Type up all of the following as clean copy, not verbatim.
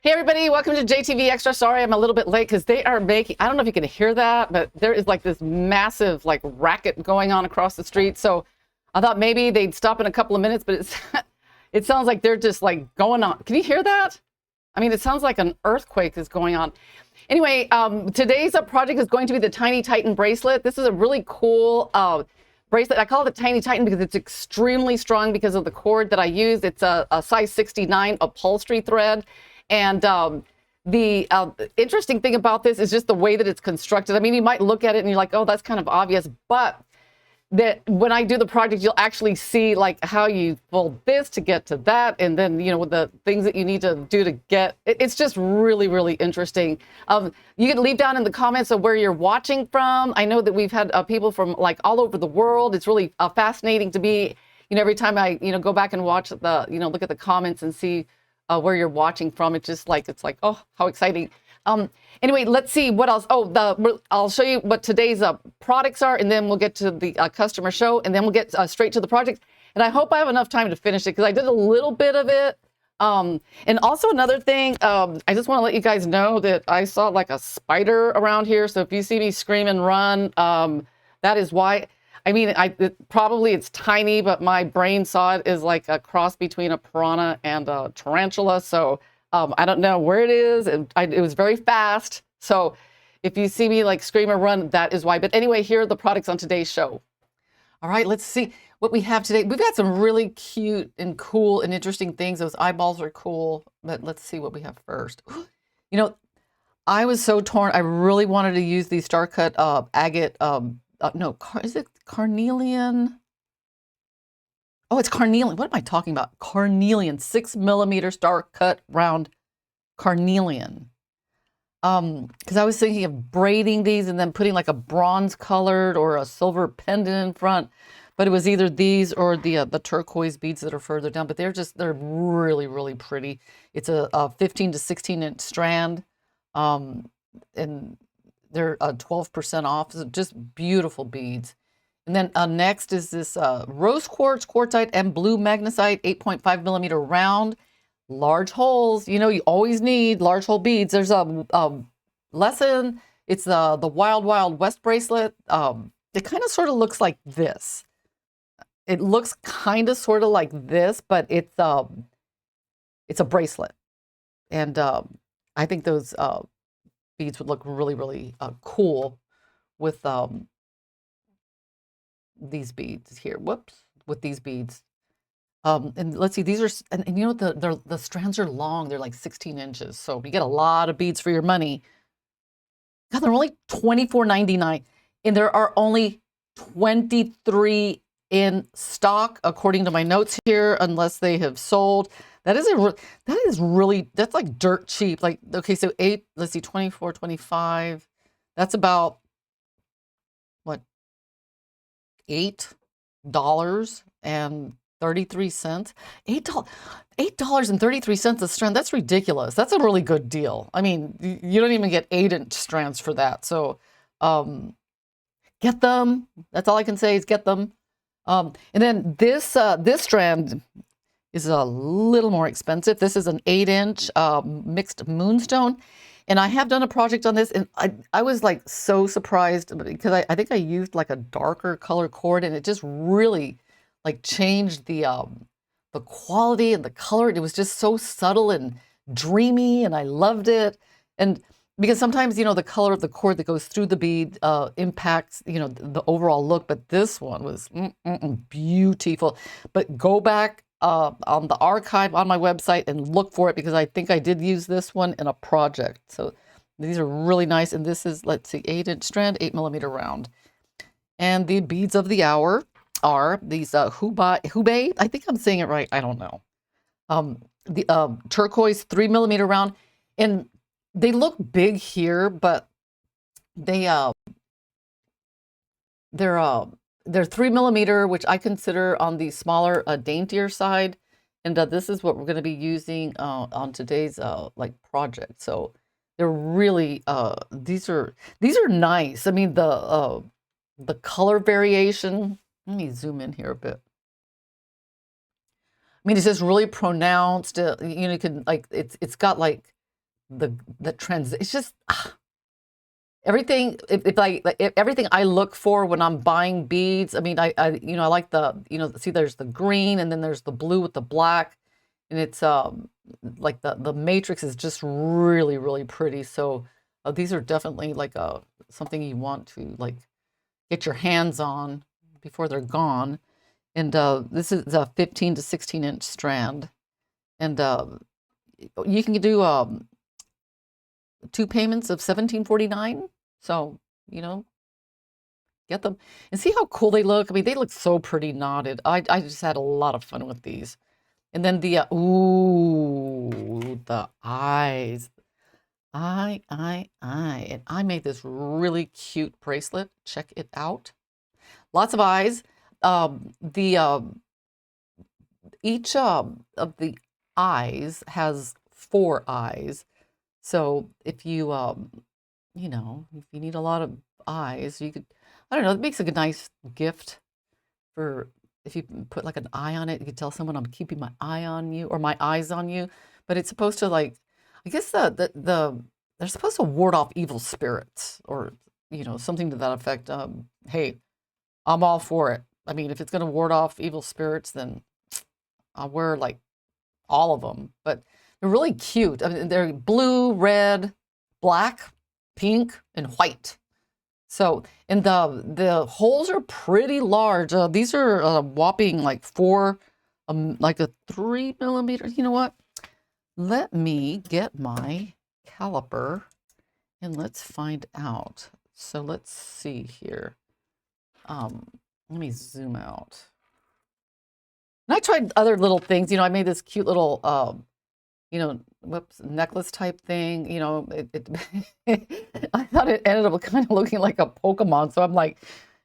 Hey everybody, welcome to JTV Extra. Sorry I'm a little bit late because they are making, I don't know if you can hear that, but there is like this massive like racket going on across the street. So I thought maybe they'd stop in a couple of minutes, but it sounds like they're just like going on. Can you hear that? I mean, it sounds like an earthquake is going on. Anyway, today's project is going to be the Tiny Titan bracelet. This is a really cool bracelet. I call it the Tiny Titan because it's extremely strong because of the cord that I use. It's a size 69 upholstery thread. And the interesting thing about this is just the way that it's constructed. I mean, you might look at it and you're like, oh, that's kind of obvious. But that when I do the project, you'll actually see like how you fold this to get to that. And then, you know, the things that you need to do to get, it's just really, really interesting. You can leave down in the comments of where you're watching from. I know that we've had people from like all over the world. It's really fascinating to me, you know, every time I, go back and watch the, look at the comments and see where you're watching from. It's just like, it's like, oh, how exciting. Anyway, let's see what else. Oh, I'll show you what today's products are, and then we'll get to the customer show, and then we'll get straight to the project. And I hope I have enough time to finish it because I did a little bit of it. And also another thing, I just want to let you guys know that I saw like a spider around here. So if you see me scream and run, that is why. I mean, probably it's tiny, but my brain saw it as like a cross between a piranha and a tarantula. So I don't know where it is. It was very fast. So if you see me like scream or run, that is why. But anyway, here are the products on today's show. All right, let's see what we have today. We've got some really cute and cool and interesting things. Those eyeballs are cool. But let's see what we have first. You know, I was so torn. I really wanted to use these star cut agate. Is it carnelian? Oh, it's carnelian. What am I talking about? Carnelian, 6mm star cut round carnelian. Because I was thinking of braiding these and then putting like a bronze colored or a silver pendant in front, but it was either these or the turquoise beads that are further down. But they're really, really pretty. It's a 15 to 16 inch strand, and they're 12% off. So just beautiful beads. And then next is this rose quartz, quartzite, and blue magnesite, 8.5mm round, large holes. You know, you always need large hole beads. There's a lesson. It's the Wild Wild West bracelet. It kind of sort of looks like this. It looks kind of sort of like this, but it's a bracelet. And I think those beads would look really, really cool with these beads here. Whoops, with these beads. And let's see, these are, and you know, the strands are long. They're like 16 inches. So you get a lot of beads for your money. God, they're only $24.99. And there are only 23 in stock, according to my notes here, unless they have sold. That's like dirt cheap. Like, okay, so let's see, 24, 25. That's about, what, $8.33. $8.33 a strand. That's ridiculous. That's a really good deal. I mean, you don't even get 8-inch strands for that. So get them. That's all I can say is get them. And then this strand is a little more expensive. This is an 8-inch mixed moonstone. And I have done a project on this, and I was like so surprised because I think I used like a darker color cord, and it just really like changed the quality and the color. It was just so subtle and dreamy, and I loved it. And because sometimes, you know, the color of the cord that goes through the bead impacts, you know, the overall look. But this one was beautiful. But go back on the archive on my website and look for it, because I think I did use this one in a project. So these are really nice. And this is, let's see, 8-inch strand, 8mm round. And the beads of the hour are these Hubei. I think I'm saying it right. I don't know. The turquoise 3mm round. And they look big here, but they're 3mm, which I consider on the smaller, daintier side. And this is what we're going to be using on today's like project. So they're really these are nice. I mean, the color variation. Let me zoom in here a bit. I mean, it's just really pronounced. You know, you can like it's got like the trends. It's just everything. If everything I look for when I'm buying beads. I mean, I like the, see, there's the green and then there's the blue with the black, and it's like the matrix is just really, really pretty. So these are definitely like something you want to like get your hands on before they're gone. And this is a 15 to 16 inch strand. And you can do 2 payments of $17.49. So, get them and see how cool they look. I mean, they look so pretty knotted. I just had a lot of fun with these. And then the, ooh, the eyes. And I made this really cute bracelet. Check it out. Lots of eyes. Each of the eyes has 4 eyes. So if you, if you need a lot of eyes, you could, I don't know, it makes a nice gift for if you put like an eye on it. You could tell someone, I'm keeping my eye on you or my eyes on you. But it's supposed to like, I guess they're supposed to ward off evil spirits or, something to that effect. Hey, I'm all for it. I mean, if it's going to ward off evil spirits, then I'll wear like all of them. But they're really cute. I mean, they're blue, red, black, pink, and white. So, and the holes are pretty large. These are whopping like 4, like a 3 millimeter. You know what? Let me get my caliper and let's find out. So let's see here. Let me zoom out. And I tried other little things. I made this cute little, necklace type thing. I thought it ended up kind of looking like a Pokemon. So I'm like,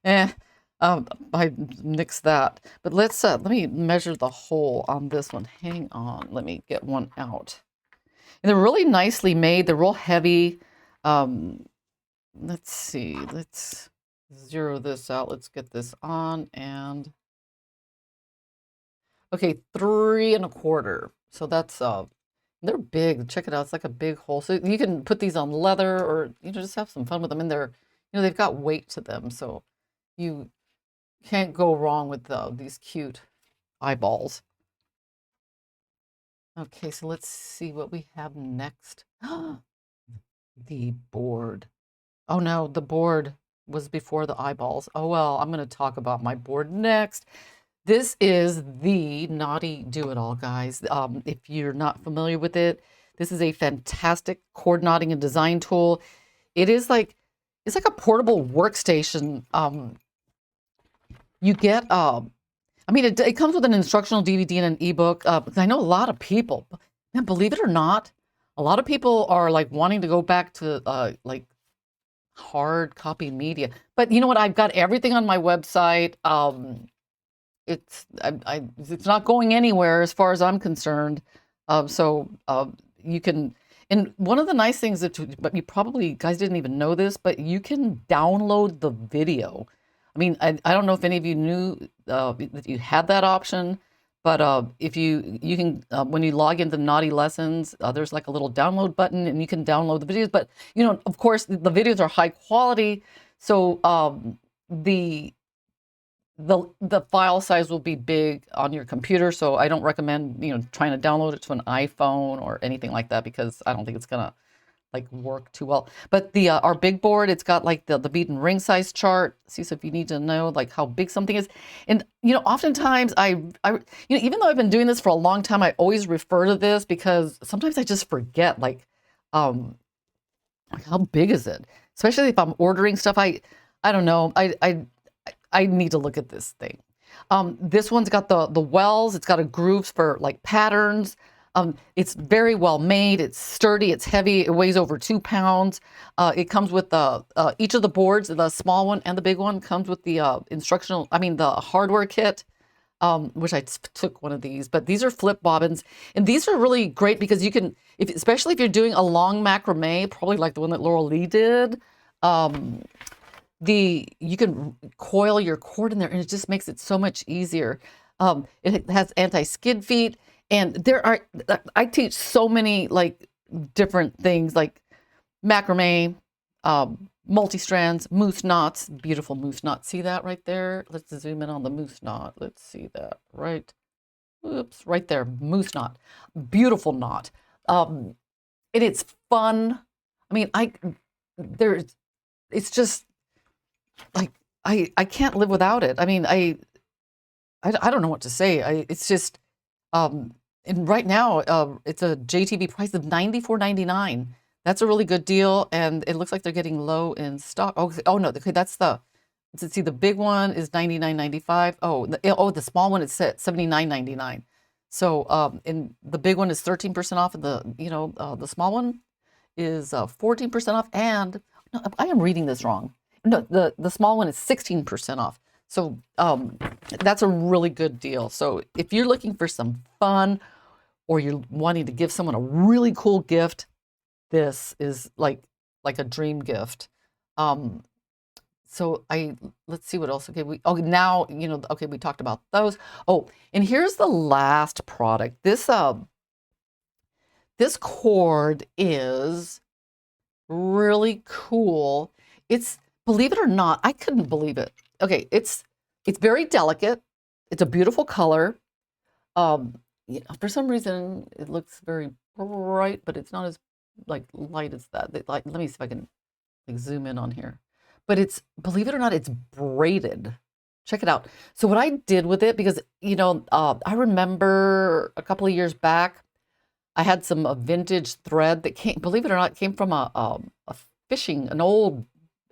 I nixed that. But let me measure the hole on this one. Hang on, let me get one out. And they're really nicely made. They're real heavy. Let's see. Let's zero this out. Let's get this on and. Okay, 3 1/4. So that's they're big. Check it out. It's like a big hole. So you can put these on leather or just have some fun with them. And they're they've got weight to them, so you can't go wrong with these cute eyeballs. Okay, so let's see what we have next. The board. Oh no, the board was before the eyeballs. Oh well, I'm going to talk about my board next. This is the Knotty-Do-It-All, guys. If you're not familiar with it, this is a fantastic cord knotting and design tool. It's like a portable workstation. You get, I mean, it comes with an instructional DVD and an ebook. I know a lot of people, man, believe it or not, a lot of people are like wanting to go back to like hard copy media. But you know what? I've got everything on my website. It's not going anywhere as far as I'm concerned. So you can, and one of the nice things but you probably guys didn't even know this, but you can download the video. I mean, I don't know if any of you knew that you had that option, but if you can, when you log into Knotty Lessons, there's like a little download button and you can download the videos. But, of course, the videos are high quality. So the file size will be big on your computer, so I don't recommend trying to download it to an iPhone or anything like that because I don't think it's gonna like work too well. But the our big board, it's got like the bead and ring size chart. See, so if you need to know like how big something is, and oftentimes I even though I've been doing this for a long time, I always refer to this because sometimes I just forget like how big is it, especially if I'm ordering stuff. I don't know. I need to look at this thing. This one's got the wells. It's got a grooves for like patterns. It's very well made. It's sturdy. It's heavy. It weighs over 2 pounds. It comes with each of the boards, the small one and the big one, comes with the the hardware kit, which I took one of these. But these are flip bobbins, and these are really great because you can, especially if you're doing a long macrame, probably like the one that Laurel Lee did. You can coil your cord in there and it just makes it so much easier. It has anti-skid feet, and I teach so many like different things like macrame, multi-strands, moose knots, beautiful moose knots. See that right there? Let's zoom in on the moose knot. Let's see that right. Oops, right there, moose knot. Beautiful knot. And it's fun. I mean, it's just like, I can't live without it. I mean, I don't know what to say. It's just, and right now, it's a JTV price of $94.99. That's a really good deal, and it looks like they're getting low in stock. Oh no, okay, that's the, let's see, the big one is $99.95. Oh, the small one is $79.99. So, and the big one is 13% off, and the small one is 14% off. And no, I am reading this wrong. No, the small one is 16% off. So, that's a really good deal. So if you're looking for some fun, or you're wanting to give someone a really cool gift, this is like a dream gift. So let's see what else. Okay, now, okay, we talked about those. Oh, and here's the last product. This cord is really cool. It's, believe it or not, I couldn't believe it. Okay, it's very delicate. It's a beautiful color. For some reason it looks very bright, but it's not as light as that. Let me see if I can zoom in on here. But it's, believe it or not, it's braided. Check it out. So what I did with it, because I remember a couple of years back, I had some vintage thread that came, believe it or not, came from an old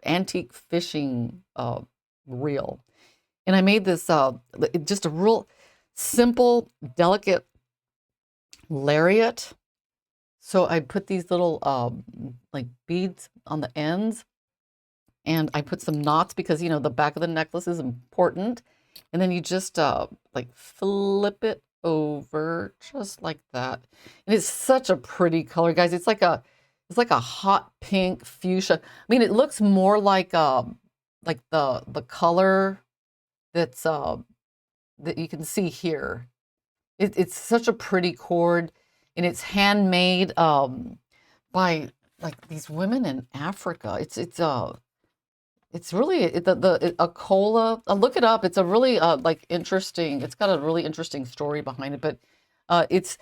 antique fishing reel. And I made this just a real simple, delicate lariat. So I put these little beads on the ends, and I put some knots because the back of the necklace is important. And then you just flip it over just like that. And it's such a pretty color, guys. It's like a hot pink fuchsia. I mean, it looks more like the color that's that you can see here. It's such a pretty cord, and it's handmade by these women in Africa. It's really a cola. Look it up. It's a really interesting. It's got a really interesting story behind it. But it's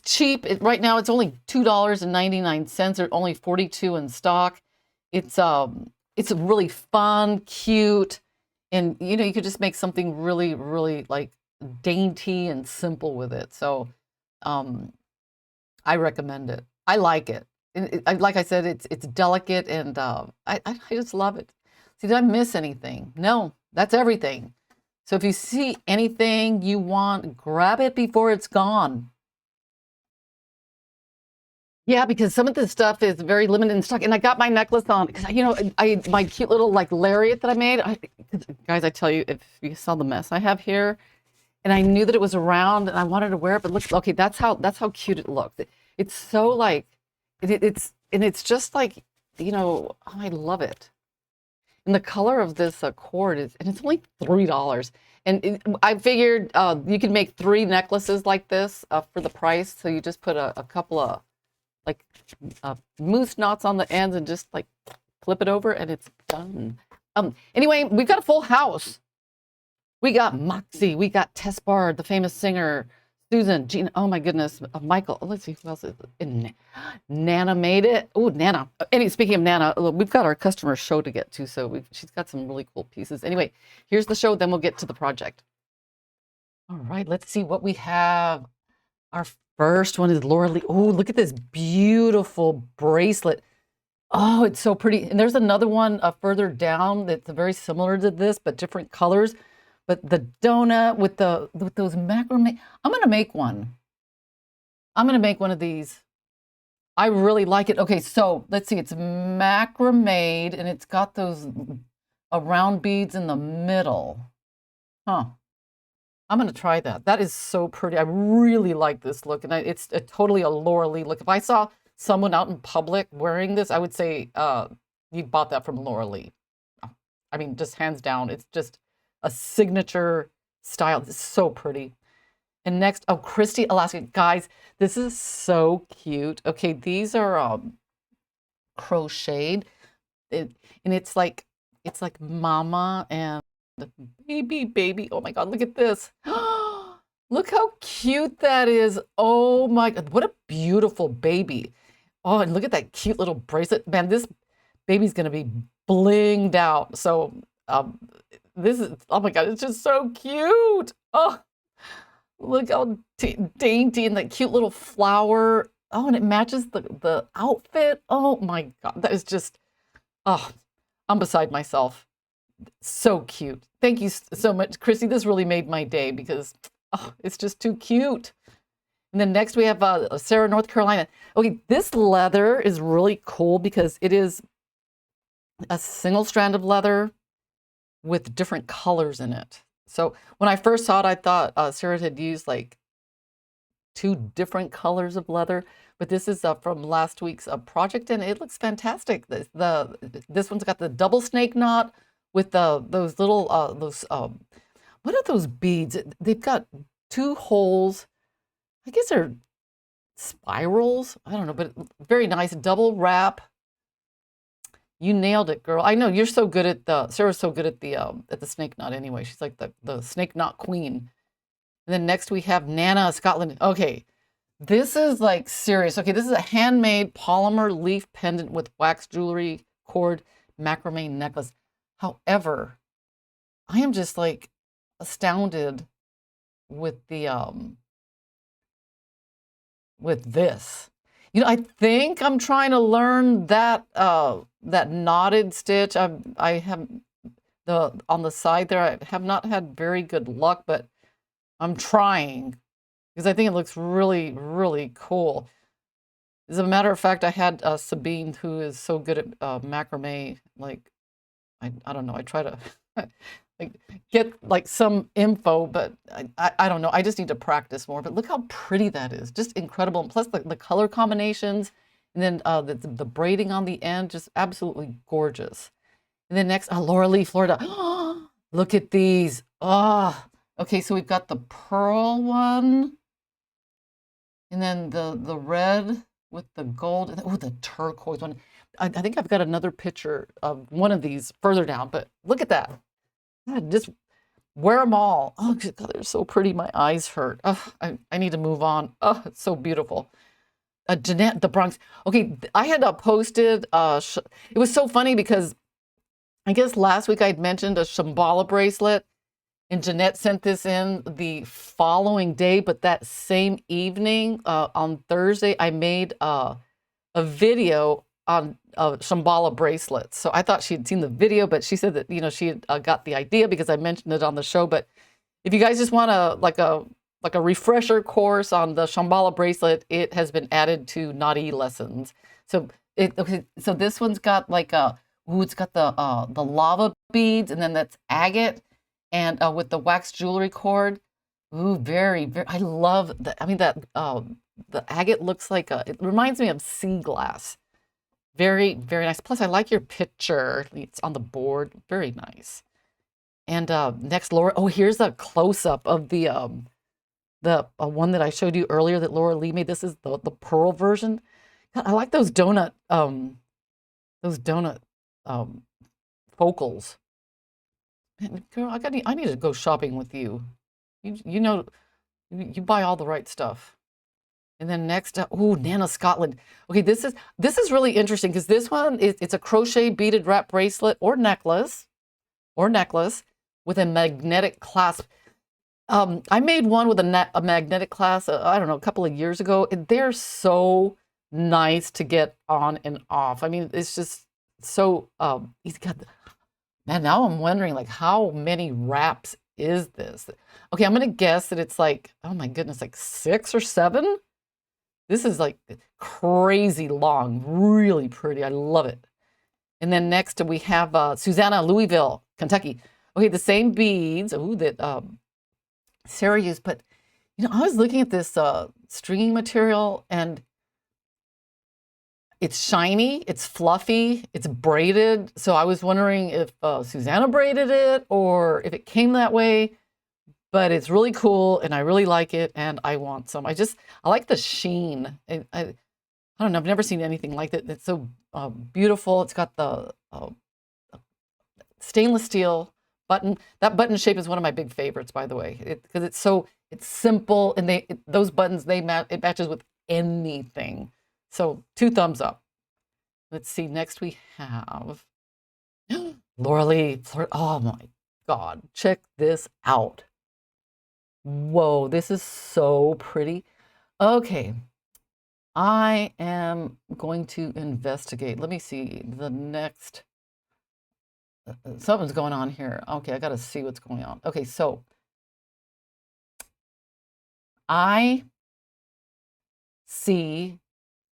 cheap. Right now it's only $2.99. There's only 42 in stock. It's really fun, cute, and you could just make something really, really dainty and simple with it. So I recommend it. I like it. Like I said, it's delicate, and I just love it. See, did I miss anything? No, that's everything. So if you see anything you want, grab it before it's gone. Yeah, because some of this stuff is very limited in stock, and I got my necklace on because my cute little lariat that I made. Guys, I tell you, if you saw the mess I have here, and I knew that it was around, and I wanted to wear it, but look, okay, that's how cute it looked. It's so it's just I love it. And the color of this cord and it's only $3. And I figured you could make 3 necklaces like this for the price. So you just put a couple of moose knots on the ends and just flip it over, and it's done. Anyway, we've got a full house. We got Moxie, we got Tess Bard, the famous singer, Susan, Gina, oh my goodness, Michael. Let's see who else is in. Nana made it. Oh, Nana. Speaking of Nana, we've got our customer show to get to, so she's got some really cool pieces. Anyway, here's the show, then we'll get to the project. All right, let's see what we have. Our first one is Laura Lee. Oh, look at this beautiful bracelet. Oh, it's so pretty. And there's another one further down that's very similar to this, but different colors. But the donut with those macrame, I'm gonna make one. I'm gonna make one of these. I really like it. Okay, so let's see. It's macrame, and it's got those round beads in the middle. Huh. I'm gonna try that. That is so pretty. I really like this look, and it's totally a Laura Lee look. If I saw someone out in public wearing this, I would say you bought that from Laura Lee. I mean, just hands down. It's just a signature style. It's so pretty. And next, oh, Christy, Alaska. Guys, this is so cute. Okay, these are crocheted. And it's like mama and baby. Oh my God, look at this. Look how cute that is. Oh my God, what a beautiful baby. Oh, and look at that cute little bracelet. Man, this baby's gonna be blinged out. So this is, oh my God, it's just so cute. Oh, look how dainty and that cute little flower. Oh, and it matches the outfit. Oh my God, that is just, oh, I'm beside myself. So cute. Thank you so much, Chrissy. This really made my day because oh, it's just too cute. And then next we have Sarah, North Carolina. Okay, this leather is really cool because it is a single strand of leather with different colors in it. So when I first saw it, I thought Sarah had used like 2 different colors of leather, but this is from last week's project, and it looks fantastic. This one's got the double snake knot with those little what are those beads? They've got 2 holes. I guess they're spirals. I don't know, but very nice double wrap. You nailed it, girl. I know you're so good at Sarah's so good at the snake knot anyway. She's like the snake knot queen. And then next we have Nana, Scotland. Okay, this is like serious. Okay, this is a handmade polymer leaf pendant with wax jewelry, cord, macrame necklace. However, I am just like astounded with with this. You know, I think I'm trying to learn that that knotted stitch. I have on the side there. I have not had very good luck, but I'm trying because I think it looks really, really cool. As a matter of fact, I had Sabine, who is so good at macrame. Like, I don't know. I try to like get like some info, but I don't know. I just need to practice more. But look how pretty that is. Just incredible. And plus the color combinations, and then the braiding on the end, just absolutely gorgeous. And then next, Laura Lee, Florida. Look at these. Oh, okay. So we've got the pearl one, and then the red with the gold, and oh, the turquoise one. I think I've got another picture of one of these further down, but look at that. God, just wear them all. Oh, God, they're so pretty. My eyes hurt. Oh, I need to move on. Oh, it's so beautiful. Jeanette, the Bronx. Okay, I had posted, it was so funny because I guess last week I'd mentioned a Shambhala bracelet, and Jeanette sent this in the following day, but that same evening, on Thursday, I made a video on Shambhala bracelets. So I thought she had seen the video, but she said that, you know, she had got the idea because I mentioned it on the show. But if you guys just want like a refresher course on the Shambhala bracelet, it has been added to Knotty lessons. So okay, so this one's got like it's got the lava beads, and then that's agate, and with the wax jewelry cord. Ooh, very, very. I love that. I mean that the agate looks like it reminds me of sea glass. Very, very nice. Plus, I like your picture. It's on the board. Very nice. And next, Laura. Oh, here's a close-up of the one that I showed you earlier that Laura Lee made. This is the pearl version. God, I like those donut focals. Man, girl, I need to go shopping with you. You know, you buy all the right stuff. And then next, Nana, Scotland. Okay, this is really interesting because this one it's a crochet beaded wrap bracelet or necklace with a magnetic clasp. I made one with a magnetic clasp, I don't know, a couple of years ago. And they're so nice to get on and off. I mean, it's just so he's got. Man, now I'm wondering like how many wraps is this? Okay, I'm gonna guess that it's like, oh my goodness, like 6 or 7. This is like crazy long, really pretty. I love it. And then next we have Susanna, Louisville, Kentucky. Okay, the same beads that Sarah used, but you know, I was looking at this stringing material, and it's shiny, it's fluffy, it's braided. So I was wondering if Susanna braided it or if it came that way. but it's really cool and I really like it and I want some. I like the sheen. I don't know. I've never seen anything like that. It's so beautiful. It's got the stainless steel button. That button shape is one of my big favorites, by the way, because it's simple and those buttons it matches with anything. So 2 thumbs up. Let's see. Next we have Laura Lee. Oh my God! Check this out. Whoa, this is so pretty. Okay, I am going to investigate. Let me see the next. Something's going on here. Okay, I got to see what's going on. Okay, so I see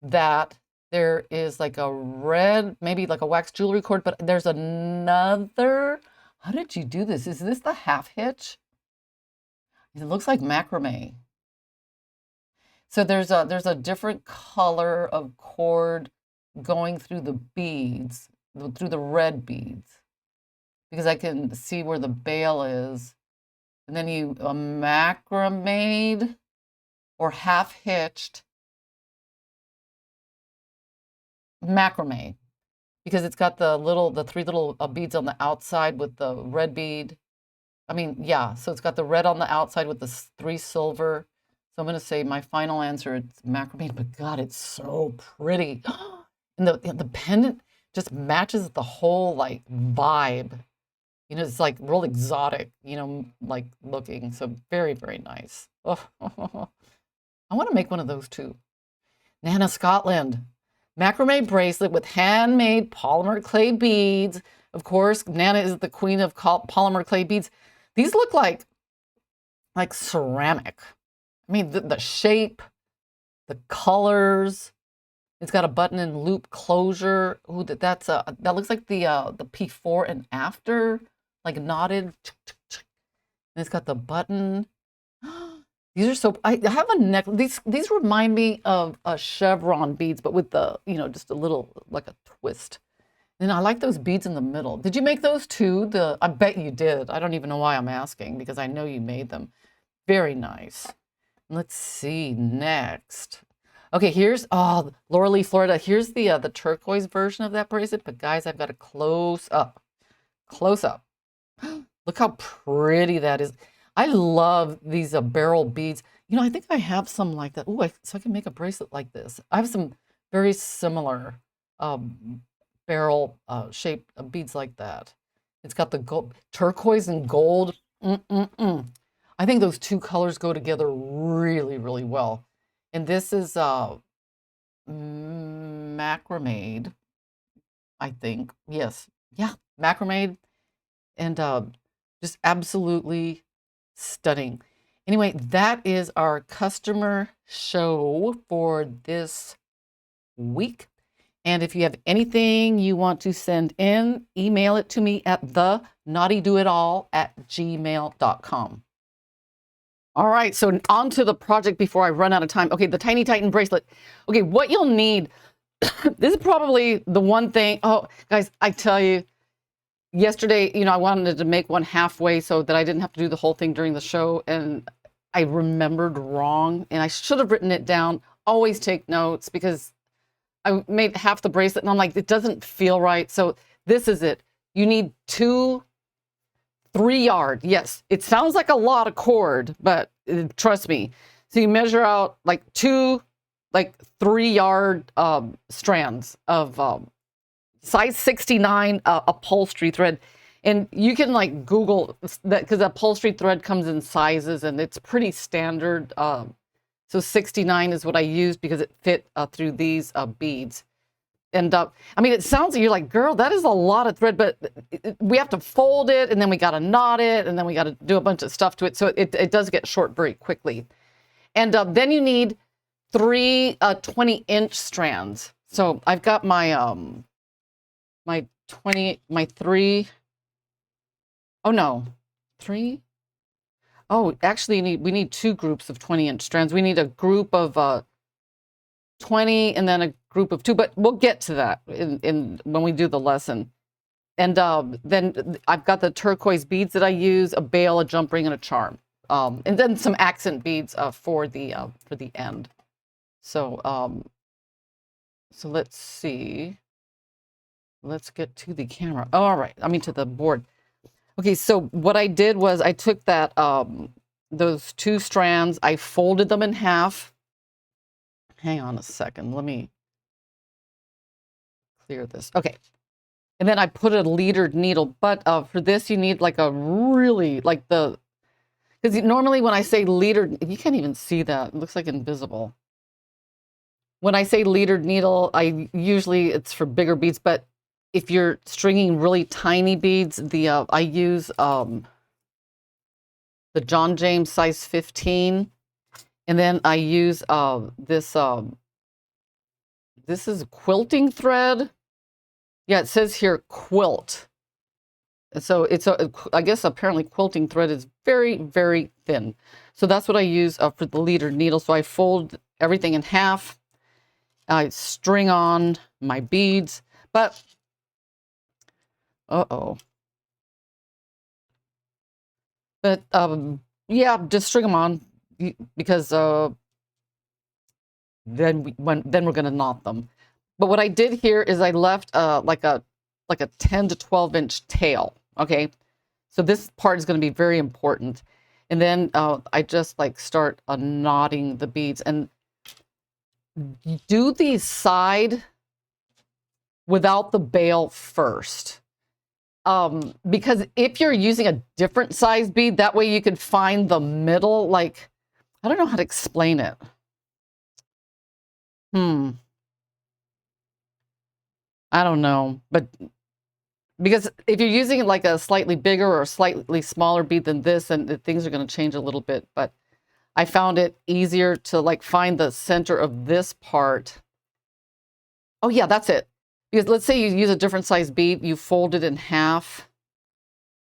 that there is like a red, maybe like a wax jewelry cord, but there's another. How did you do this? Is this the half hitch? It looks like macrame. So there's a different color of cord going through the beads, through the red beads, because I can see where the bail is. And then you macrameed or half hitched macrame, because it's got the 3 little beads on the outside with the red bead. I mean, yeah, so it's got the red on the outside with the 3 silver. So I'm going to say my final answer, it's macrame, but God, it's so pretty. And the pendant just matches the whole like vibe. You know, it's like real exotic, you know, like looking. So very, very nice. Oh, I want to make one of those too. Nana Scotland. Macrame bracelet with handmade polymer clay beads. Of course, Nana is the queen of polymer clay beads. These look like ceramic. I mean, the shape, the colors. It's got a button and loop closure. Ooh, that looks like the before and after, like knotted. And it's got the button. These are so. I have a necklace. These remind me of chevron beads, but with the just a little like a twist. And I like those beads in the middle. Did you make those too? I bet you did. I don't even know why I'm asking because I know you made them. Very nice. Let's see next. Okay, here's Laura Lee, Florida. Here's the turquoise version of that bracelet. But guys, I've got a close up. Close up. Look how pretty that is. I love these barrel beads. You know, I think I have some like that. Ooh, so I can make a bracelet like this. I have some very similar barrel shaped beads like that. It's got the gold, turquoise and gold. I think those 2 colors go together really, really well. And this is macrame, I think. Yes. Yeah, macrame. And just absolutely stunning. Anyway, that is our customer show for this week. And if you have anything you want to send in, email it to me at knottydoitall@gmail.com. All right, so on to the project before I run out of time. Okay, the Tiny Titan bracelet. Okay, what you'll need, this is probably the one thing. Oh, guys, I tell you, yesterday, I wanted to make one halfway so that I didn't have to do the whole thing during the show, and I remembered wrong, and I should have written it down. Always take notes, because I made half the bracelet, and I'm like, it doesn't feel right. So this is it. You need 2 3-yard. Yes, it sounds like a lot of cord, but trust me. So you measure out like 2 3-yard strands of size 69 upholstery thread. And you can like Google that, because upholstery thread comes in sizes and it's pretty standard. So 69 is what I used because it fit through these beads. And I mean, it sounds like you're like, girl, that is a lot of thread, but we have to fold it, and then we got to knot it, and then we got to do a bunch of stuff to it. So it does get short very quickly. And then you need 3 20-inch strands. So I've got my my 3. Oh no, 3. Oh, actually, we need 2 groups of 20-inch strands. We need a group of 20 and then a group of 2, but we'll get to that in when we do the lesson. And then I've got the turquoise beads that I use, a bail, a jump ring, and a charm. and then some accent beads for the end. So so let's see. Let's get to the camera. Oh, all right, I mean to the board. Okay, so what I did was I took that those two strands, I folded them in half. Hang on a second, let me clear this. Okay, and then I put a leadered needle, but for this you need like a really, like the, because normally when I say leadered, you can't even see that. It looks like invisible. When I say leadered needle, usually it's for bigger beads, but if you're stringing really tiny beads, I use the John James size 15, and then I use this this is quilting thread. Yeah, it says here quilt. So it's I guess apparently quilting thread is very, very thin. So that's what I use for the leader needle. So I fold everything in half. I string on my beads, but but yeah, just string them on because then we're gonna knot them. But what I did here is I left like a 10 to 12 inch tail. Okay, so this part is going to be very important. And then I just like start knotting the beads and do the side without the bail first. Because if you're using a different size bead, that way you can find the middle. Like, I don't know how to explain it. I don't know, but because if you're using like a slightly bigger or slightly smaller bead than this, then things are going to change a little bit. But I found it easier to like find the center of this part. Oh yeah, that's it. Because let's say you use a different size bead, you fold it in half.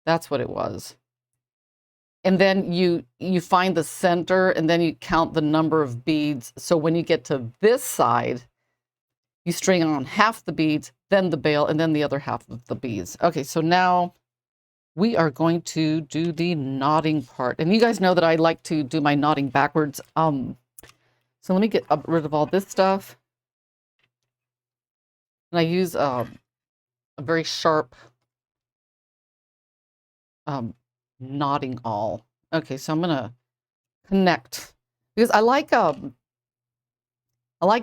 That's what it was. And then you find the center and then you count the number of beads. So when you get to this side, you string on half the beads, then the bail, and then the other half of the beads. Okay, so now we are going to do the knotting part. And you guys know that I like to do my knotting backwards. So let me get rid of all this stuff. And I use a very sharp knotting awl. Okay, so I'm gonna connect because I like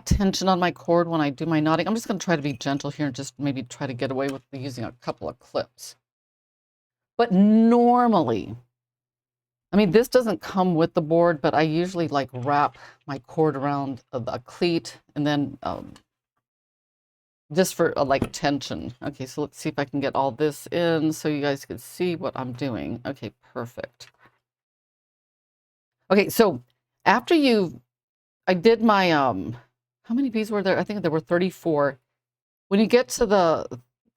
tension on my cord when I do my knotting. I'm just gonna try to be gentle here and just maybe try to get away with using a couple of clips. But normally, I mean, this doesn't come with the board, but I usually like wrap my cord around a cleat and then just for like tension. Okay, so let's see if I can get all this in so you guys can see what I'm doing. Okay, perfect. Okay, so after I did my, how many beads were there? I think there were 34. When you get to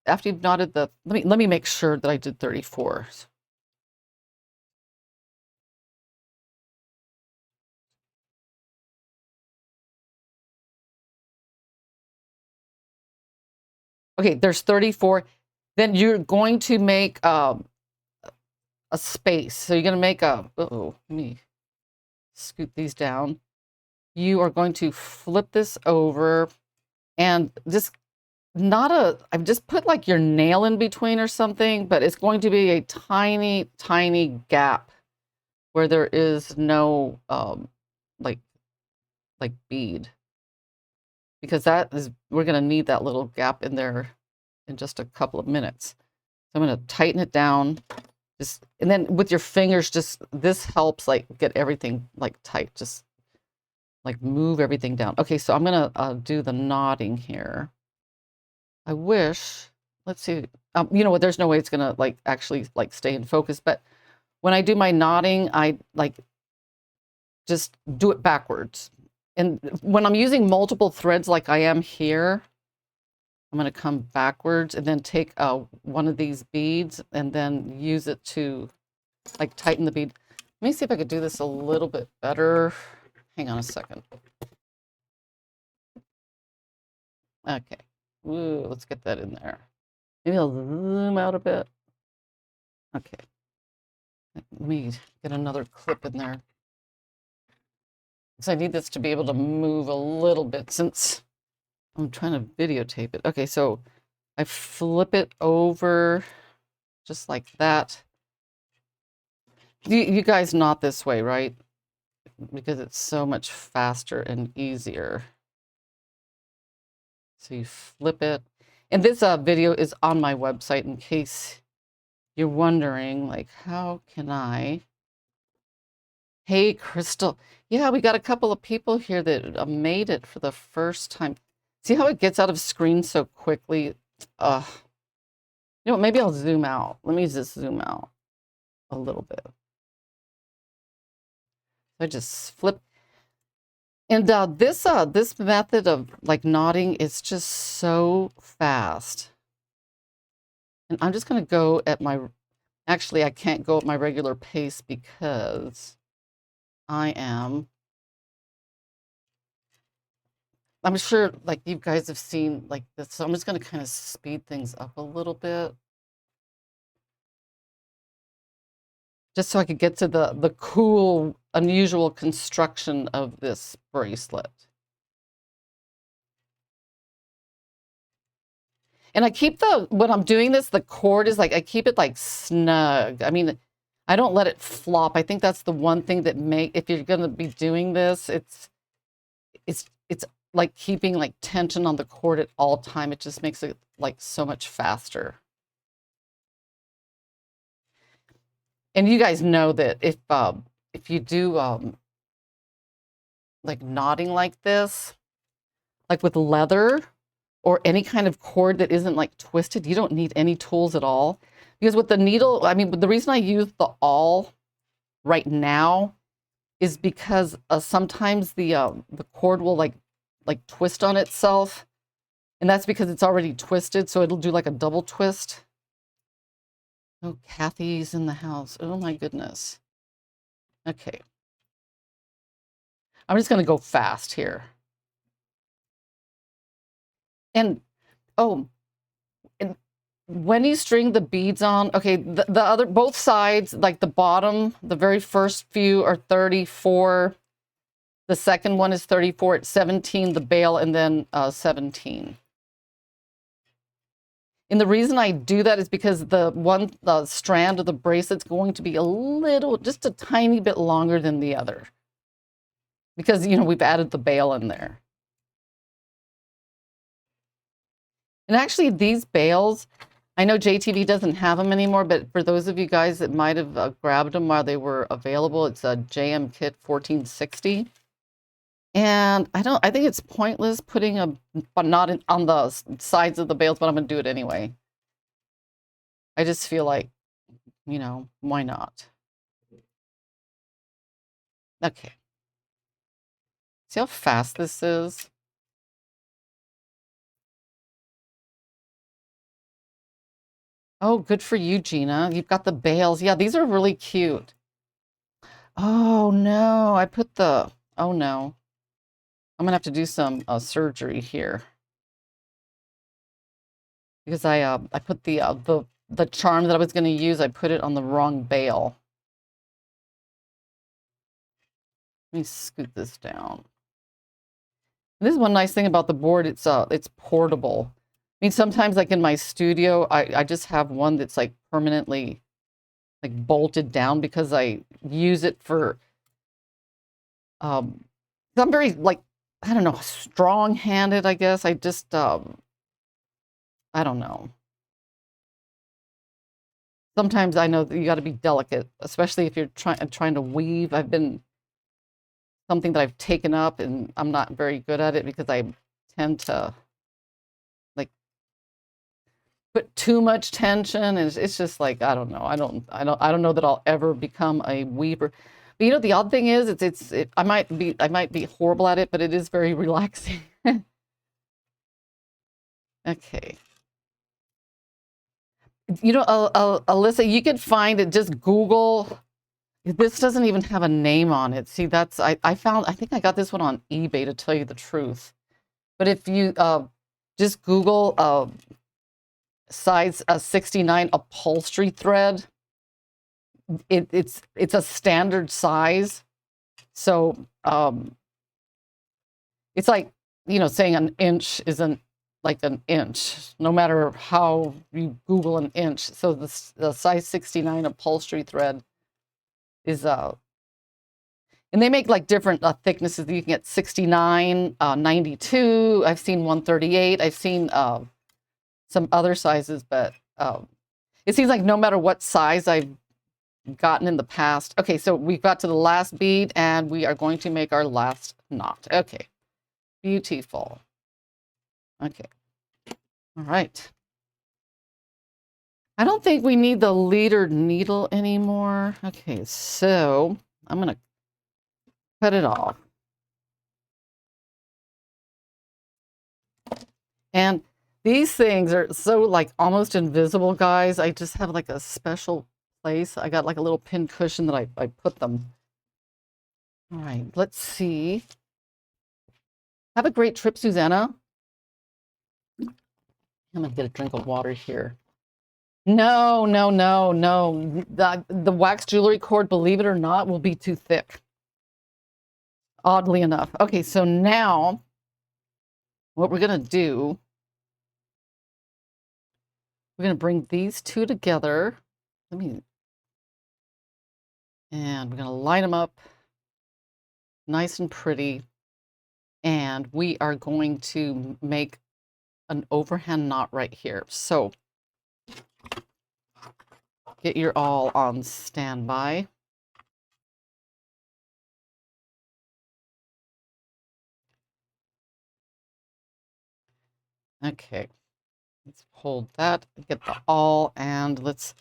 after you've knotted let me make sure that I did 34. Okay, there's 34. Then you're going to make a space. So you're going to make let me scoot these down. You are going to flip this over and just I've just put like your nail in between or something, but it's going to be a tiny, tiny gap where there is no like bead, because we're going to need that little gap in there in just a couple of minutes. So I'm going to tighten it down, and then with your fingers, this helps like get everything like tight, just like move everything down. Okay, so I'm going to do the knotting here. I wish, let's see, you know what, there's no way it's going to like actually like stay in focus, but when I do my knotting, I like just do it backwards. And when I'm using multiple threads like I am here, I'm going to come backwards and then take one of these beads and then use it to like tighten the bead. Let me see if I could do this a little bit better. Hang on a second. Okay. Ooh, let's get that in there. Maybe I'll zoom out a bit. Okay. Let me get another clip in there. Because I need this to be able to move a little bit since I'm trying to videotape it. Okay, so I flip it over just like that. You guys knot this way, right? Because it's so much faster and easier. So you flip it. And this video is on my website in case you're wondering, like, how can I? Hey, Crystal. Yeah, we got a couple of people here that made it for the first time. See how it gets out of screen so quickly? You know what, maybe I'll zoom out. Let me just zoom out a little bit. I just flip. And this method of like knotting is just so fast. And I'm just going to go at my, actually, I can't go at my regular pace because I'm sure like you guys have seen like this. So I'm just going to kind of speed things up a little bit. Just so I could get to the cool, unusual construction of this bracelet. And I keep when I'm doing this, the cord is like, I keep it like snug. I mean, I don't let it flop. I think that's the one thing that if you're going to be doing this, it's like keeping like tension on the cord at all time. It just makes it like so much faster. And you guys know that if you do like knotting like this, like with leather or any kind of cord that isn't like twisted, you don't need any tools at all. Because with the needle, I mean, the reason I use the awl right now is because sometimes the cord will like twist on itself, and that's because it's already twisted, so it'll do like a double twist. Oh, Kathy's in the house. Oh my goodness. Okay. I'm just going to go fast here. And, oh, and when you string the beads on, okay, the other, both sides, like the bottom, the very first few are 34. The second one is 34 at 17, the bail, and then 17. And the reason I do that is because the strand of the bracelet's going to be a little, just a tiny bit longer than the other. Because, you know, we've added the bail in there. And actually, these bails, I know JTV doesn't have them anymore, but for those of you guys that might have grabbed them while they were available, it's a JM Kit 1460. And I think it's pointless putting a knot on the sides of the bails, but I'm going to do it anyway. I just feel like, you know, why not? Okay. See how fast this is? Oh, good for you, Gina. You've got the bails. Yeah, these are really cute. Oh, no. Oh, no. I'm going to have to do some surgery here. Because I put the charm that I was going to use, I put it on the wrong bail. Let me scoot this down. This is one nice thing about the board. It's portable. I mean, sometimes like in my studio, I just have one that's like permanently like bolted down because I use it for I'm very like, I don't know, strong-handed, I guess. I just I don't know. Sometimes I know that you got to be delicate, especially if you're trying to weave. I've been something that I've taken up and I'm not very good at it because I tend to like put too much tension, and it's just like, I don't know. I don't know that I'll ever become a weaver. But you know, the odd thing is I might be horrible at it, but it is very relaxing. Okay. You know, Alyssa, you could find it, just Google. This doesn't even have a name on it. See, I think I got this one on eBay, to tell you the truth. But if you just Google size 69 upholstery thread, it's a standard size. So it's like, you know, saying an inch isn't like an inch, no matter how you Google an inch. So the size 69 upholstery thread is and they make like different thicknesses. You can get 69, 92. I've seen 138. I've seen some other sizes, but it seems like no matter what size I've gotten in the past. Okay, so we've got to the last bead and we are going to make our last knot. Okay, beautiful. Okay, all right. I don't think we need the leader needle anymore. Okay, so I'm gonna cut it off. And these things are so like almost invisible, guys. I just have like a special place. I got like a little pin cushion that I put them. All right, let's see. Have a great trip, Susanna. I'm gonna get a drink of water here. No, no, no, no. The wax jewelry cord, believe it or not, will be too thick. Oddly enough. Okay, so now what we're gonna do, we're gonna bring these two together. And we're gonna line them up nice and pretty. And we are going to make an overhand knot right here. So get your all on standby. Okay, let's hold that, get the all, and let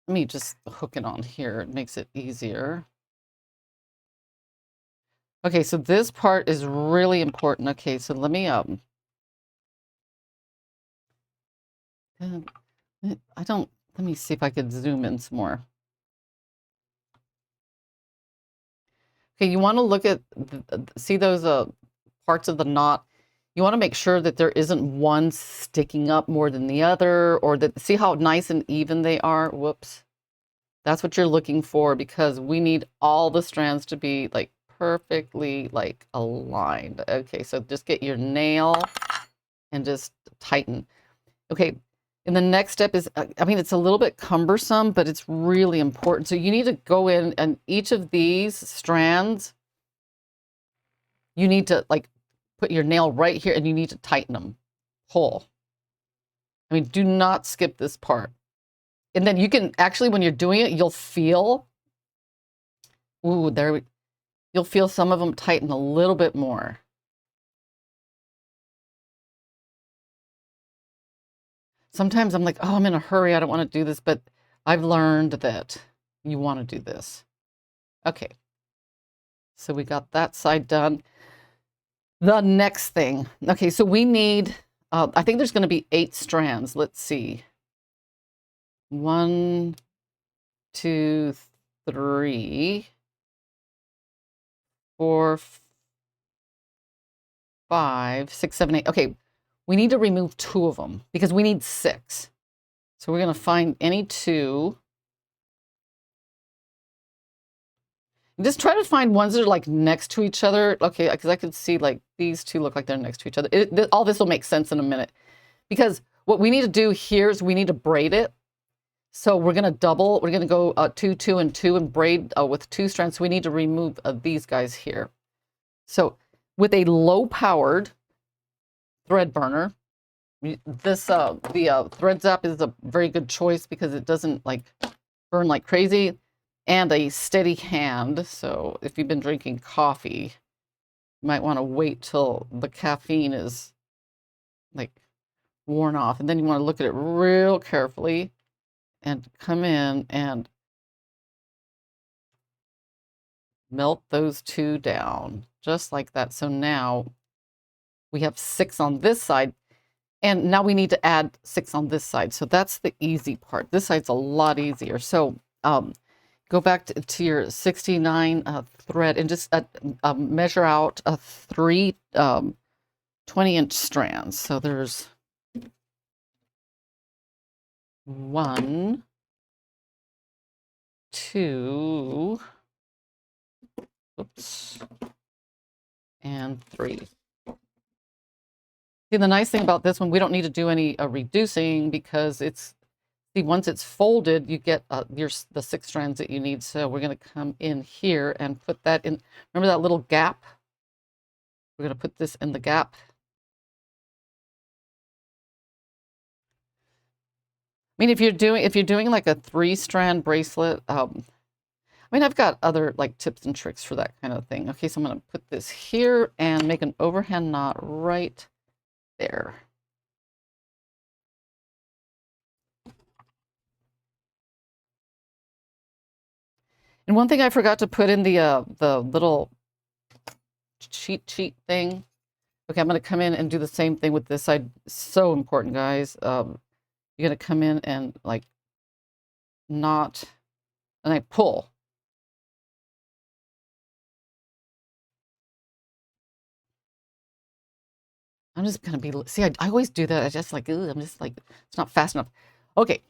me just hook it on here. It makes it easier. Okay, so this part is really important. Okay, so let me let me see if I could zoom in some more. Okay, you want to look at see those parts of the knot. You want to make sure that there isn't one sticking up more than the other, or that, see how nice and even they are. Whoops. That's what you're looking for, because we need all the strands to be like perfectly like aligned. Okay, so just get your nail and just tighten. Okay, and the next step is, I mean, it's a little bit cumbersome, but it's really important. So you need to go in, and each of these strands, you need to like put your nail right here and you need to tighten them whole. I mean, do not skip this part. And then you can actually, when you're doing it, you'll feel, ooh, you'll feel some of them tighten a little bit more. Sometimes I'm like, oh, I'm in a hurry, I don't want to do this, but I've learned that you want to do this. Okay, so we got that side done. The next thing, okay, so we need, I think there's going to be 8 strands. Let's see. 1, 2, 3, 4, 5, 6, 7, 8. Okay, we need to remove 2 of them because we need 6. So we're going to find any 2. And just try to find ones that are like next to each other. Okay, because I could see like these 2 look like they're next to each other. All this will make sense in a minute. Because what we need to do here is we need to braid it. So we're going to double. We're going to go 2, 2, and 2 and braid with 2 strands. So we need to remove these guys here. So with a low-powered thread burner, this the thread zap is a very good choice because it doesn't like burn like crazy, and a steady hand. So if you've been drinking coffee, you might want to wait till the caffeine is like worn off, and then you want to look at it real carefully and come in and melt those 2 down just like that. So now we have 6 on this side, and now we need to add 6 on this side. So that's the easy part. This side's a lot easier. So go back to your 69 thread and just measure out 3 20-inch strands. So there's 1, 2, oops, and 3. See, the nice thing about this one, we don't need to do any reducing because it's, see, once it's folded, you get the 6 strands that you need. So we're going to come in here and put that in. Remember that little gap? We're going to put this in the gap. I mean, if you're doing like a 3-strand bracelet, I mean, I've got other like tips and tricks for that kind of thing. Okay, so I'm going to put this here and make an overhand knot right there. And one thing I forgot to put in the little cheat sheet thing. Okay, I'm going to come in and do the same thing with this side. So important, guys. You're going to come in and like knot, and I pull. I'm just going to be, see, I always do that. I just like, ugh, I'm just like, it's not fast enough. Okay,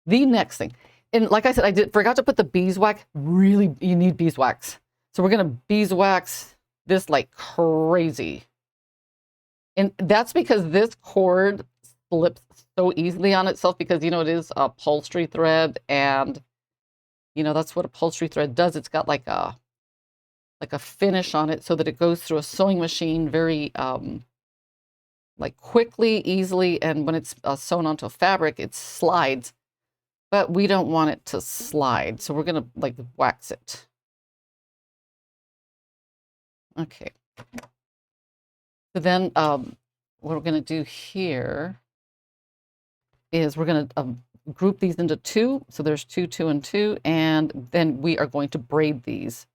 the next thing. And like I said, I forgot to put the beeswax. Really, you need beeswax. So we're going to beeswax this like crazy. And that's because this cord slips so easily on itself because, you know, it is upholstery thread. And, you know, that's what upholstery thread does. It's got like a finish on it so that it goes through a sewing machine very like quickly, easily. And when it's sewn onto a fabric, it slides. But we don't want it to slide. So we're going to like wax it. Okay. So then what we're going to do here is we're going to group these into 2. So there's 2, 2, and 2. And then we are going to braid these.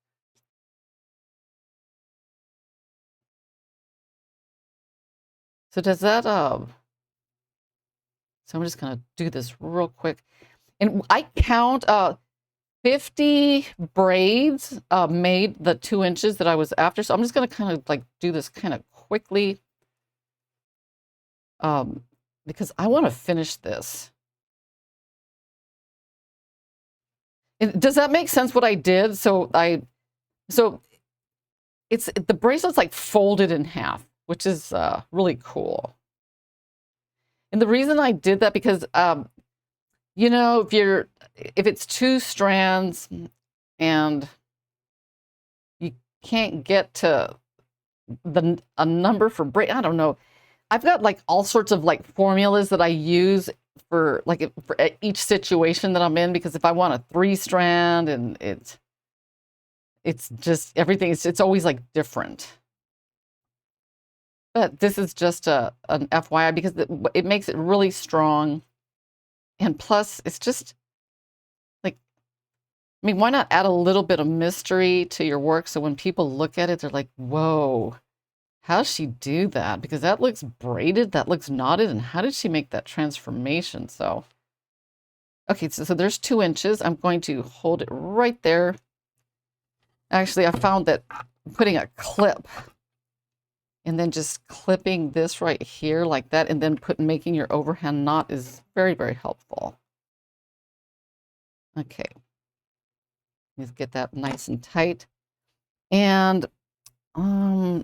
So does that, so I'm just going to do this real quick. And I count 50 braids made the 2 inches that I was after. So I'm just going to kind of like do this kind of quickly because I want to finish this. Does that make sense what I did? So it's the bracelet's like folded in half, which is really cool. And the reason I did that because you know, if it's 2 strands and you can't get to a number for braid, I don't know. I've got like all sorts of like formulas that I use for like for each situation that I'm in, because if I want a 3-strand and it's just everything, it's always like different. But this is just an FYI because it makes it really strong. And plus, it's just like, I mean, why not add a little bit of mystery to your work so when people look at it, they're like, whoa, how'd she do that? Because that looks braided, that looks knotted, and how did she make that transformation? So, okay, so there's 2 inches. I'm going to hold it right there. Actually, I found that putting a clip and then just clipping this right here like that, and then making your overhand knot is very, very helpful. Okay. Let's get that nice and tight. And we'll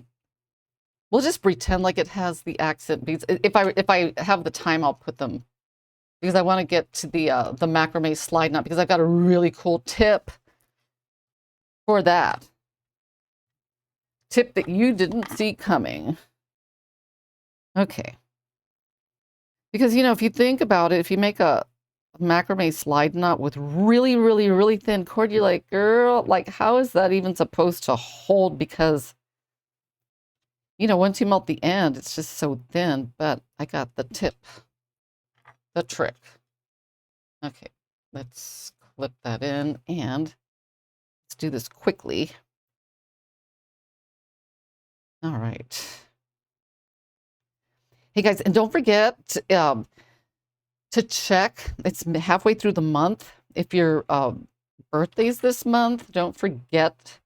just pretend like it has the accent beads. If I have the time, I'll put them, because I want to get to the macrame slide knot, because I've got a really cool tip for that. Tip that you didn't see coming. Okay. Because, you know, if you think about it, if you make a macrame slide knot with really, really, really thin cord, you're like, girl, like, how is that even supposed to hold? Because, you know, once you melt the end, it's just so thin. But I got the tip, the trick. Okay, let's clip that in, and let's do this quickly. All right. Hey guys, and don't forget to check. It's halfway through the month. If your birthday's this month, don't forget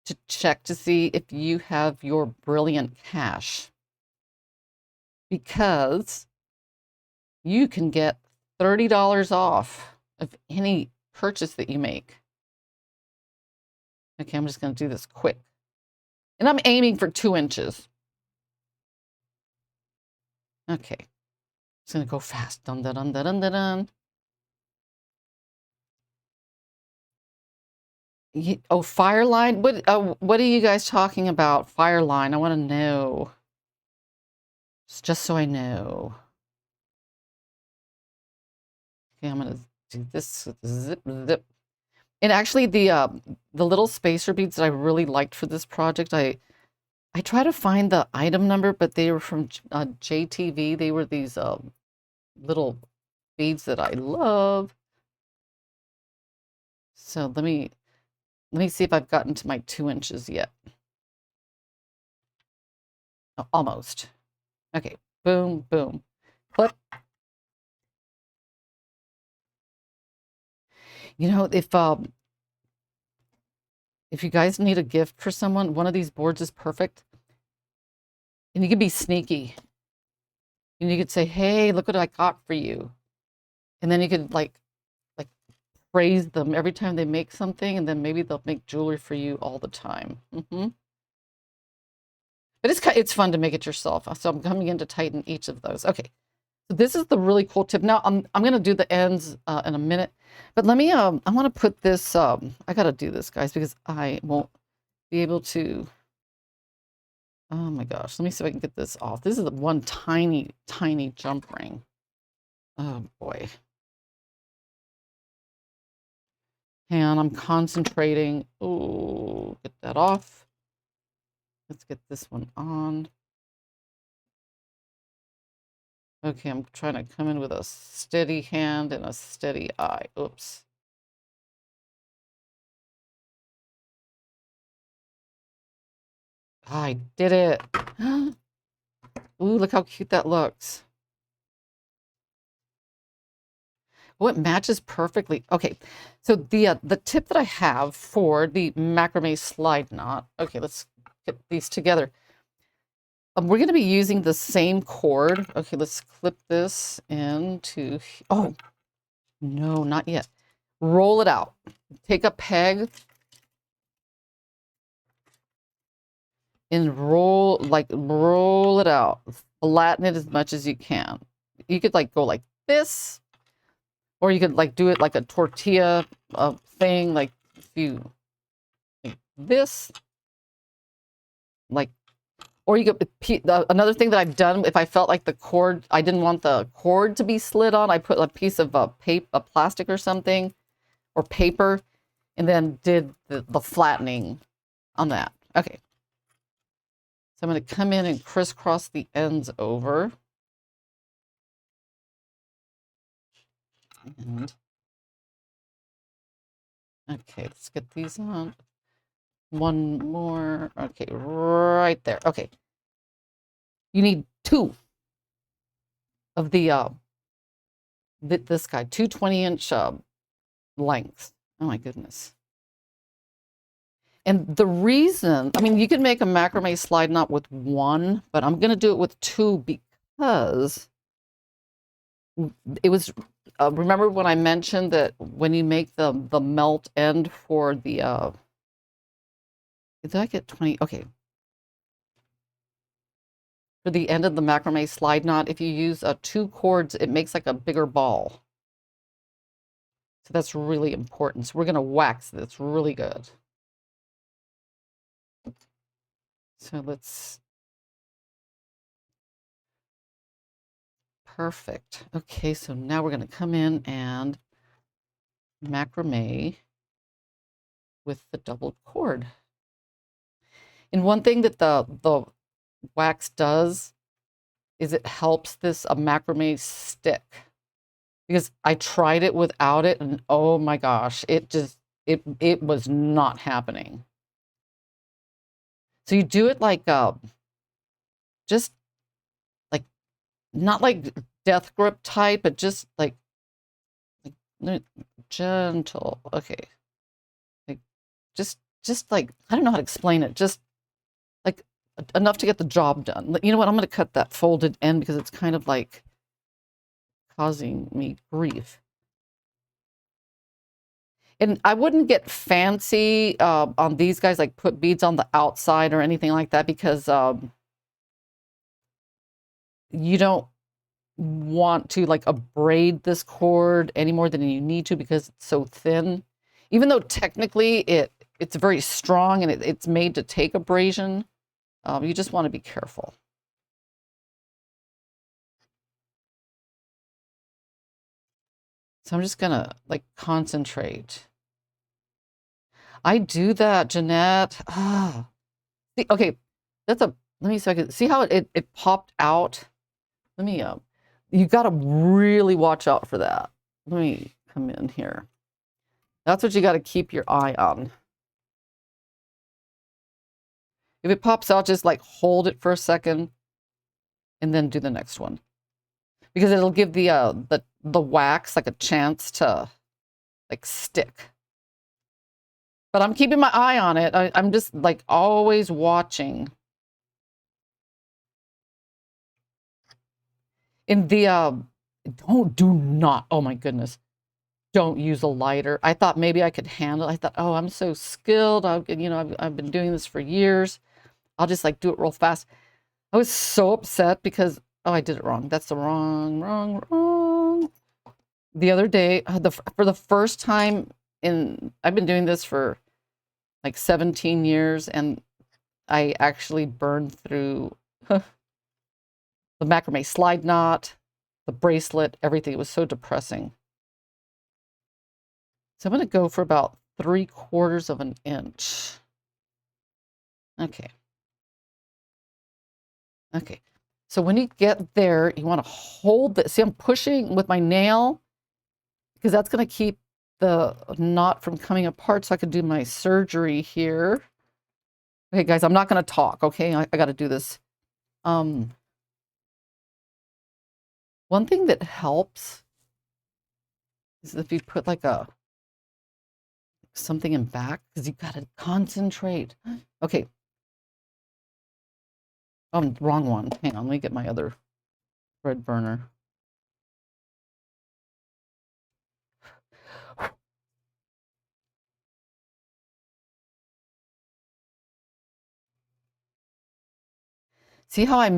to check to see if you have your brilliant cash, because you can get $30 off of any purchase that you make. Okay, I'm just going to do this quick. And I'm aiming for 2 inches. Okay. It's going to go fast. Dun, dun, dun, dun, dun, dun, dun. Oh, Fireline? What are you guys talking about? Fireline. I want to know. Just so I know. Okay, I'm gonna do this. Zip, zip. And actually, the little spacer beads that I really liked for this project, I try to find the item number, but they were from JTV. They were these little beads that I love. So let me see if I've gotten to my 2 inches yet. Oh, almost. Okay, boom, boom, clip. You know, if you guys need a gift for someone, one of these boards is perfect. And you can be sneaky. And you could say, hey, look what I got for you. And then you could like praise them every time they make something, and then maybe they'll make jewelry for you all the time. But it's fun to make it yourself. So I'm coming in to tighten each of those. Okay. So this is the really cool tip. Now I'm going to do the ends in a minute, but let me, I want to put this, I got to do this, guys, because I won't be able to, oh my gosh, let me see if I can get this off. This is the one tiny, tiny jump ring. Oh boy. And I'm concentrating. Oh, get that off. Let's get this one on. Okay, I'm trying to come in with a steady hand and a steady eye. Oops. I did it. Ooh, look how cute that looks. Oh, it matches perfectly. Okay, so the tip that I have for the macrame slide knot. Okay, let's get these together. We're going to be using the same cord. Okay, let's clip this into. Oh, no, not yet. Roll it out. Take a peg and roll it out. Flatten it as much as you can. You could like go like this, or you could like do it like a tortilla thing, like if you like this, like, or you could, another thing that I've done, if I felt like the cord, I didn't want the cord to be slid on, I put a piece of paper, plastic or something, or paper, and then did the flattening on that. Okay. So I'm going to come in and crisscross the ends over. And, okay, let's get these on. One more. Okay, right there. Okay. You need 2 of the this guy, 2 20-inch lengths. Oh my goodness. And the reason, I mean, you could make a macrame slide knot with 1, but I'm going to do it with 2 because it was, remember when I mentioned that when you make the melt end for the, did I get 20? Okay. For the end of the macrame slide knot, if you use 2 cords, it makes like a bigger ball. So that's really important. So we're going to wax this really good. So let's, perfect. Okay, so now we're going to come in and macrame with the doubled cord. And one thing that the wax does is it helps this macrame stick. Because I tried it without it, and oh my gosh, it was not happening. So you do it like just like not like death grip type, but just like gentle. Okay, like just like, I don't know how to explain it. Just like enough to get the job done. You know what? I'm going to cut that folded end because it's kind of like causing me grief. And I wouldn't get fancy on these guys, like put beads on the outside or anything like that, because you don't want to like abrade this cord any more than you need to because it's so thin. Even though technically it's very strong and it's made to take abrasion, you just want to be careful. So I'm just gonna like concentrate. I do that, Jeanette. Ah, see, okay, that's a. Let me see if I can see how it popped out. Let me you got to really watch out for that. Let me come in here. That's what you got to keep your eye on. If it pops out, just like hold it for a second and then do the next one. Because it'll give the wax like a chance to like stick. But I'm keeping my eye on it. I'm just like always watching. In the do not, oh my goodness, don't use a lighter. I thought maybe I could handle it. I thought, oh, I'm so skilled. I've been doing this for years. I'll just like do it real fast. I was so upset because, oh, I did it wrong. That's the wrong. The other day, for the first time I've been doing this for like 17 years, and I actually burned through the macrame slide knot, the bracelet, everything. It was so depressing. So I'm going to go for about 3/4 of an inch. Okay. Okay. So when you get there, you want to hold this. See, I'm pushing with my nail because that's going to keep the knot from coming apart so I can do my surgery here. Okay, guys, I'm not going to talk, okay? I got to do this. One thing that helps is if you put like something in back, because you got to concentrate. Okay. Oh, wrong one. Hang on, let me get my other thread burner. See how I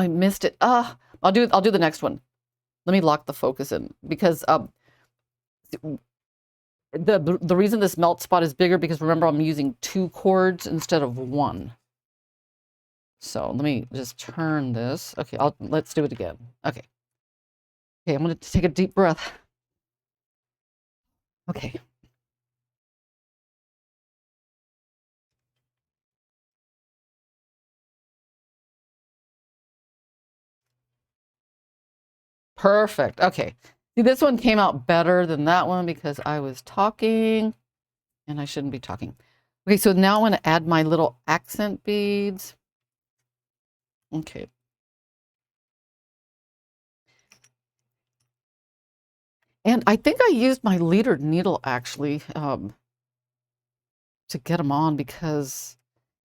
missed it. I'll do the next one. Let me lock the focus in because the reason this melt spot is bigger because remember I'm using 2 cords instead of 1. So let me just turn this. Okay, let's do it again. Okay. Okay, I'm going to take a deep breath. Okay. Perfect. Okay. See, this one came out better than that one because I was talking and I shouldn't be talking. Okay, so now I want to add my little accent beads. Okay. And I think I used my leader needle actually to get them on because,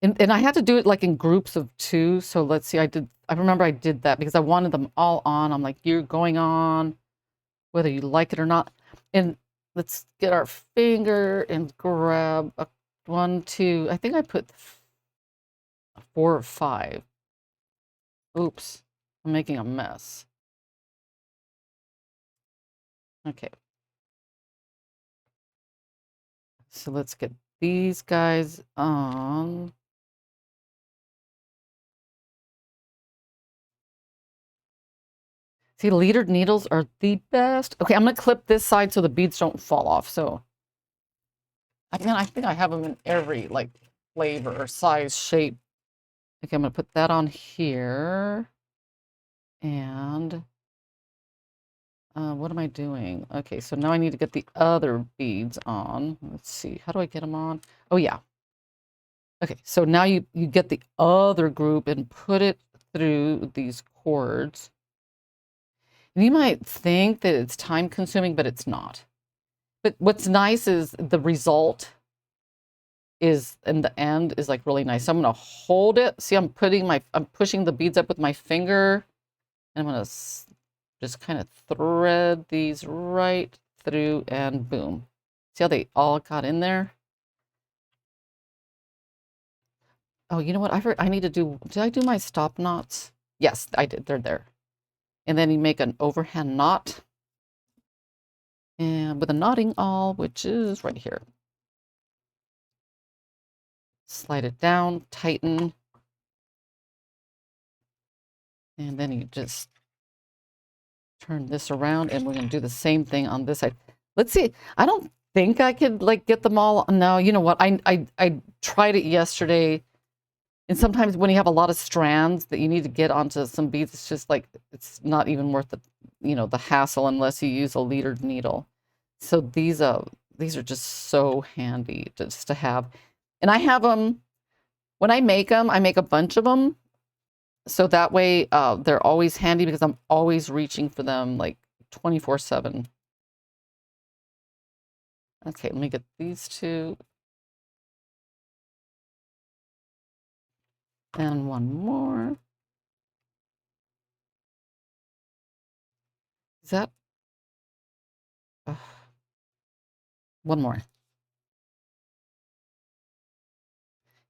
and I had to do it like in groups of 2. So let's see, I remember I did that because I wanted them all on. I'm like, you're going on whether you like it or not. And let's get our finger and grab a 1, 2. I think I put 4 or 5. Oops, I'm making a mess. Okay. So let's get these guys on. See, leadered needles are the best. Okay, I'm going to clip this side so the beads don't fall off. So, I think I have them in every, like, flavor, size, shape. Okay, I'm going to put that on here. And what am I doing? Okay, so now I need to get the other beads on. Let's see. How do I get them on? Oh, yeah. Okay, so now you get the other group and put it through these cords. And you might think that it's time consuming, but it's not. But what's nice is the result is in the end is like really nice. So I'm going to hold it. See, I'm pushing the beads up with my finger. And I'm going to just kind of thread these right through and boom. See how they all got in there? Oh, you know what? I need to do, did I do my stop knots? Yes, I did. They're there. And then you make an overhand knot. And with a knotting awl, which is right here. Slide it down, tighten. And then you just turn this around, and we're going to do the same thing on this side. Let's see. I don't think I could like get them all. No, you know what? I tried it yesterday. And sometimes when you have a lot of strands that you need to get onto some beads, it's just like, it's not even worth the, you know, the hassle unless you use a leadered needle. So these are just so handy just to have. And I have them, when I make a bunch of them. So that way they're always handy because I'm always reaching for them like 24/7. Okay, let me get these two. And one more. Is that? One more.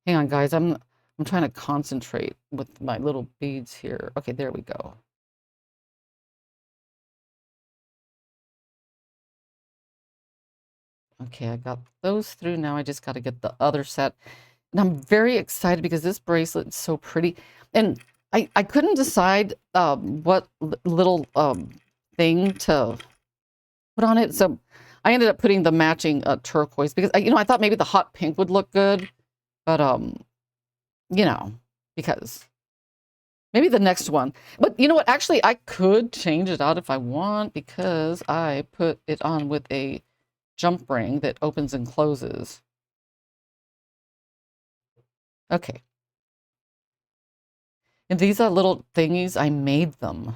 Hang on, guys. I'm trying to concentrate with my little beads here. Okay, there we go. Okay, I got those through. Now I just got to get the other set. And I'm very excited because this bracelet is so pretty. And I couldn't decide what little thing to put on it. So I ended up putting the matching turquoise because, you know, I thought maybe the hot pink would look good. But, you know, because maybe the next one. But you know what? Actually, I could change it out if I want because I put it on with a jump ring that opens and closes. Okay. And these are little thingies. I made them.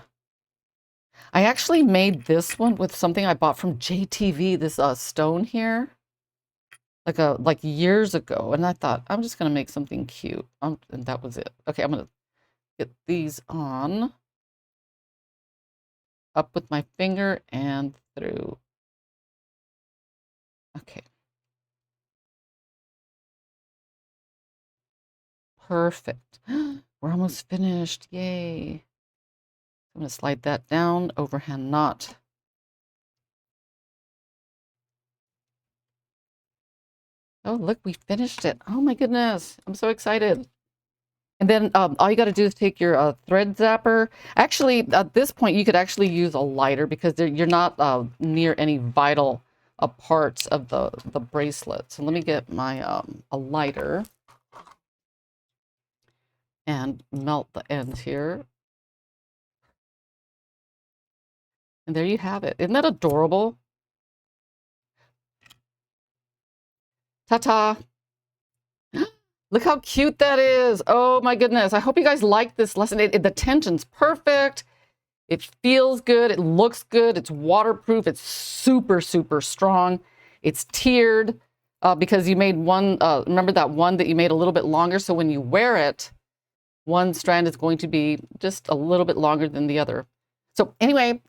I actually made this one with something I bought from JTV, this stone here, like years ago. And I thought, I'm just going to make something cute. And that was it. Okay, I'm going to get these on. Up with my finger and through. Okay. Perfect. We're almost finished. Yay. I'm going to slide that down, overhand knot. Oh, look, we finished it. Oh my goodness. I'm so excited. And then all you got to do is take your thread zapper. Actually, at this point, you could actually use a lighter because you're not near any vital parts of the bracelet. So let me get my a lighter and melt the ends here. And there you have it. Isn't that adorable? Ta-ta. Look how cute that is. Oh my goodness. I hope you guys like this lesson. The tension's perfect. It feels good. It looks good. It's waterproof. It's super, super strong. It's tiered because you made one, remember that one that you made a little bit longer? So when you wear it, one strand is going to be just a little bit longer than the other. So anyway,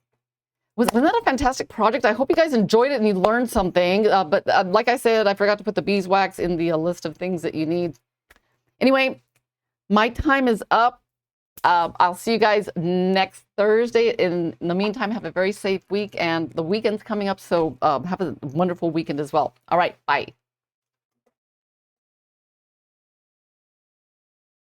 wasn't that a fantastic project? I hope you guys enjoyed it and you learned something. But like I said, I forgot to put the beeswax in the list of things that you need. Anyway, my time is up. I'll see you guys next Thursday. In the meantime, have a very safe week, and the weekend's coming up, so have a wonderful weekend as well. All right, bye.